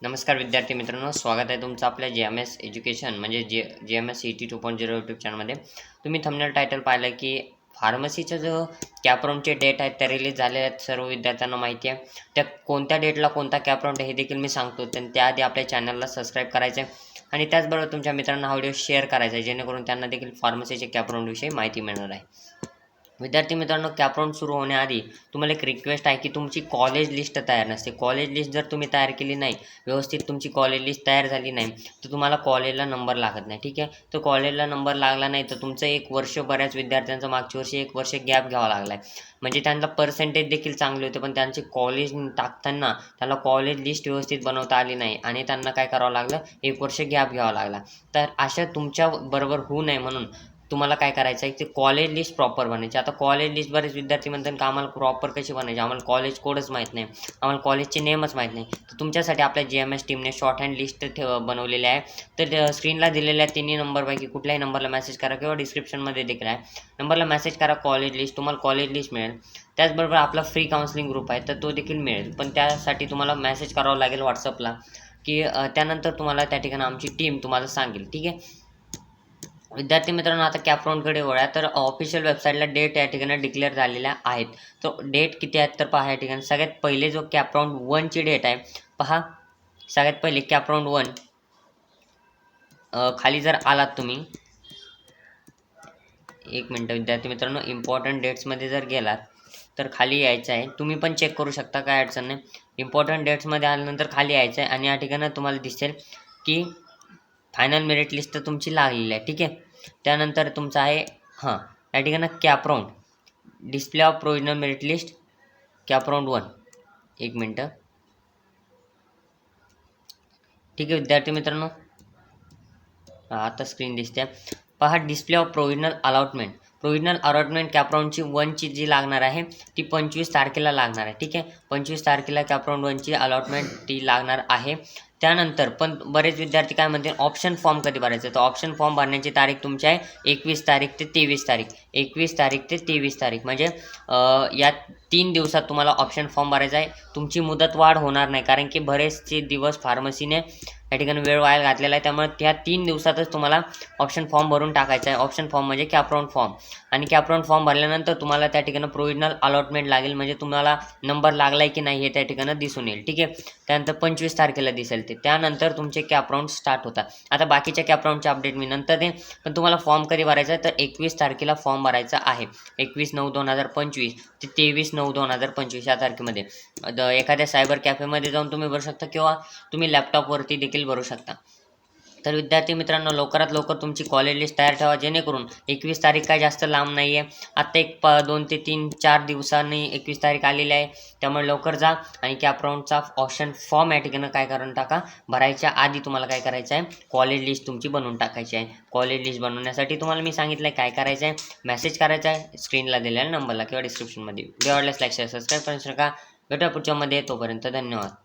नमस्कार विद्यार्थी मित्रांनो, स्वागत आहे तुमचं आपल्या JMS एज्युकेशन म्हणजे JMS CET 2.0 यूट्यूब चॅनलमध्ये. तुम्ही थंबनेल टायटल पाहिलं की फार्मसीचा जो कॅप राऊंडचे डेट आहेत त्या रिलीज झालेल्या आहेत, सर्व विद्यार्थ्यांना माहिती आहे. त्या कोणत्या डेटला कोणता कॅप राऊंड हे देखील मी सांगतो. त्याआधी आपल्या चॅनलला सबस्क्राईब करायचं आहे आणि त्याचबरोबर तुमच्या मित्रांना हा व्हिडिओ शेअर करायचा आहे, जेणेकरून त्यांना देखील फार्मसीच्या कॅप राऊंडविषयी माहिती मिळणार आहे. विद्यार्थी मित्रांनो, कॅप राऊंड सुरू होण्याआधी तुम्हाला एक रिक्वेस्ट आहे की तुमची कॉलेज लिस्ट तयार नसते. कॉलेज लिस्ट जर तुम्ही तयार केली नाही, व्यवस्थित तुमची कॉलेज लिस्ट तयार झाली नाही, तर तुम्हाला कॉलेजला नंबर लागत नाही. ठीक आहे, तर कॉलेजला नंबर लागला नाही तर तुमचं एक वर्ष, बऱ्याच विद्यार्थ्यांचं मागच्या वर्षी 1 वर्ष गॅप घ्यावा लागला आहे. म्हणजे त्यांचा पर्सेंटेज देखील चांगले होते, पण त्यांचे कॉलेज टाकताना त्याला कॉलेज लिस्ट व्यवस्थित बनवता आली नाही आणि त्यांना काय करावं लागलं, 1 वर्ष गॅप घ्यावा लागला. तर अशा तुमच्याबरोबर होऊ नये म्हणून तुम्हाला काय करायचं आहे, ते कॉलेज लिस्ट प्रॉपर बनायची. आता कॉलेज लिस्ट बरेच विद्यार्थी म्हणतात की आम्हाला प्रॉपर कशी बनायची, आम्हाला कॉलेज कोडच माहीत नाही, आम्हाला कॉलेजचे नेमच माहीत नाही. तर तुमच्यासाठी आपल्या JMS टीमने शॉर्ट हँड लिस्ट बनवलेली आहे. तर स्क्रीनला दिलेल्या तिन्ही नंबरपैकी कुठल्याही नंबरला मेसेज करा किंवा डिस्क्रिप्शनमध्ये देखील आहे, नंबरला मेसेज करा कॉलेज लिस्ट, तुम्हाला कॉलेज लिस्ट मिळेल. त्याचबरोबर आपला फ्री काउन्सिलिंग ग्रुप आहे, तर तो देखील मिळेल. पण त्यासाठी तुम्हाला मेसेज करावा लागेल व्हॉट्सअपला, की त्यानंतर तुम्हाला त्या ठिकाणी आमची टीम तुम्हाला सांगेल. ठीक आहे विद्यार्थी मित्रांनो, आता कॅप राऊंडकडे वळा. तर ऑफिशियल वेबसाईटला डेट या ठिकाणी डिक्लेअर झालेल्या आहेत. तो डेट किती आहेत तर पहा, या ठिकाणी सगळ्यात पहिले जो कॅप राऊंड 1ची डेट आहे पहा. सगळ्यात पहिले कॅप राऊंड 1 खाली जर आलात तुम्ही, एक मिनटं विद्यार्थी मित्रांनो, इम्पॉर्टंट डेट्समध्ये जर गेलात तर खाली यायचं आहे. तुम्ही पण चेक करू शकता, काय अडचण नाही. इम्पॉर्टंट डेट्समध्ये आल्यानंतर खाली यायचं आहे आणि या ठिकाणी तुम्हाला दिसेल की फायनल मेरिट लिस्ट तर तुमची लागलेली आहे. ठीक आहे, त्यानंतर तुमचं आहे या ठिकाणी cap round display of provisional merit list cap round 1. एक मिनटं. ठीक आहे विद्यार्थी मित्रांनो, आता स्क्रीन दिसते पहा. Display of provisional allotment CAP राऊंडची 1ची जी लागणार आहे ती 25 तारखेला लागणार आहे. ठीक आहे, 25 तारखेला कॅप राऊंड 1ची अलॉटमेंट ती लागणार आहे. त्यानंतर पण बरेच विद्यार्थी काय म्हणतील, ऑप्शन फॉर्म कधी भरायचं, तर ऑप्शन फॉर्म भरण्याची तारीख तुमची आहे 21 तारीख ते 23 तारीख. 21 तारीख ते 23 तारीख म्हणजे या 3 दिवसात तुम्हाला ऑप्शन फॉर्म भरायचा आहे. तुमची मुदत वाढ होणार नाही, कारण की बरेचसे दिवस फार्मसीने या ठिकाणी वेळ वाया घातलेला आहे. त्यामुळे त्या 3 दिवसातच तुम्हाला ऑप्शन फॉर्म भरून टाकायचा आहे. ऑप्शन फॉर्म म्हणजे कॅप राऊंड फॉर्म. आणि कॅप राऊंड फॉर्म भरल्यानंतर तुम्हाला त्या ठिकाणी प्रोविजनल अलॉटमेंट लागेल, म्हणजे तुम्हाला नंबर लागला आहे की नाही हे त्या ठिकाणी दिसून येईल. ठीक आहे, त्यानंतर 25 तारखेला दिसेल ते. त्यानंतर तुमचे कॅप राऊंड स्टार्ट होतात. आता बाकीच्या कॅप राऊंडचे अपडेट मी नंतर देईन, पण तुम्हाला फॉर्म कधी भरायचा आहे तर 21 तारखेला फॉर्म भरायचा आहे. 21/9/2025 ते 23/9/2025 या तारखेमध्ये एखाद्या सायबर कॅफेमध्ये जाऊन तुम्ही भरू शकता किंवा तुम्ही लॅपटॉपवरती देखील भरू शकता. तर विद्यार्थी मित्रांनो, लवकरात लवकर तुमची कॉलेज लिस्ट तयार ठेवा, जेणेकरून 21 तारीख काय जास्त लांब नाही आहे. आत्ता 2 ते 3-4 दिवसांनी 21 तारीख आलेली आहे. त्यामुळे लवकर जा आणि कॅप राऊंडचा ऑप्शन फॉर्म या ठिकाणी काय करून टाका. भरायच्या आधी तुम्हाला काय करायचं आहे, कॉलेज लिस्ट तुमची बनवून टाकायची आहे. कॉलेज लिस्ट बनवण्यासाठी तुम्हाला मी सांगितलं आहे काय करायचं आहे, मेसेज करायचा आहे स्क्रीनला दिलेल्या नंबरला किंवा डिस्क्रिप्शनमध्ये. व्हिडिओ आवडल्यास लाईक शेअर सबस्क्राईब करू नका. भेटूया पुढच्या मध्ये, तोपर्यंत धन्यवाद.